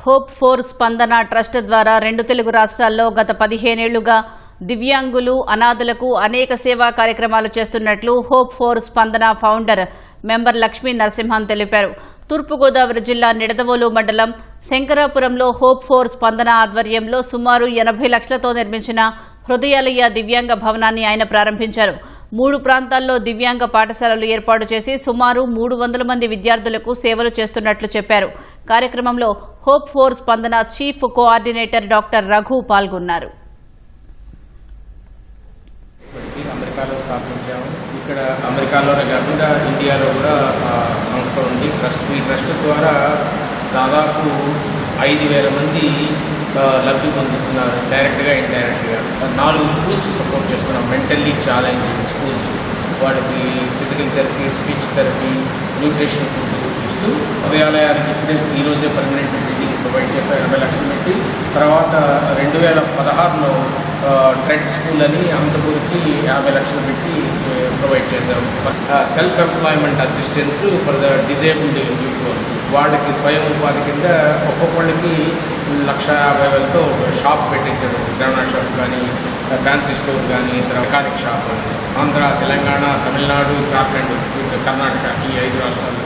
Hope four స్పందన trust ద్వారా 2 తెలుగు రాష్ట్రాల్లో గత 15 ఏళ్లుగా దివ్యాంగులు, అనాథులకు అనేక సేవా కార్యక్రమాలు చేస్తున్నట్లు హోప్ ఫోర్ స్పందన ఫౌండర్ మెంబర్ లక్ష్మీ నరసింహన్ తెలిపారు. తూర్పుగోదావరి జిల్లా నిడదవోలు మండలం శంకరాపురంలో హోప్ ఫోర్ స్పందన ఆధ్వర్యంలో సుమారు 80 లక్షలతో నిర్మించిన హృదయాలయ దివ్యాంగ భవనాన్ని ఆయన ప్రారంభించారు. 3 ప్రాంతాల్లో దివ్యాంగ పాఠశాలలు ఏర్పాటు చేసి సుమారు 300 మంది విద్యార్థులకు సేవలు చేస్తున్నట్లు చెప్పారు. కార్యక్రమంలో హోప్ ఫోర్ స్పందన చీఫ్ కోఆర్డినేటర్ డాక్టర్ రఘు పాల్గొన్నారు. అమెరికాలో స్థాపించాము. ఇక్కడ అమెరికాలోనే కాకుండా ఇండియాలో కూడా సంస్థ ఉంది. ఈ ట్రస్ట్ ద్వారా దాదాపు 5,000 మంది లబ్ధి పొందుతున్నారు, డైరెక్ట్గా ఇండైరెక్ట్గా. 4 స్కూల్స్ సపోర్ట్ చేస్తున్నాం, మెంటల్లీ ఛాలెంజ్డ్ స్కూల్స్. వాళ్ళకి physical therapy, speech therapy, nutrition food ఇస్తూ హృదయాలయానికి ఇప్పుడే ఈరోజే పర్మనెంట్ బిల్డింగ్ ప్రొవైడ్ చేశారు 80 లక్షలు పెట్టి. తర్వాత 2016లో ట్రెడ్ స్కూల్ అని అనంతపూర్కి 50 లక్షలు పెట్టి ప్రొవైడ్ చేశారు. Self employment assistance for the disabled individuals. వాళ్ళకి స్వయం ఉపాధి కింద ఒక్కొక్కళ్ళకి 1,50,000తో షాప్ పెట్టించడం, కిరాణా షాప్ కానీ, ఫ్యాన్సీ స్టోర్ కానీ, మెకానిక్ షాప్. ఆంధ్ర, తెలంగాణ, తమిళనాడు, జార్ఖండ్, కర్ణాటక, ఈ 5 రాష్ట్రాలు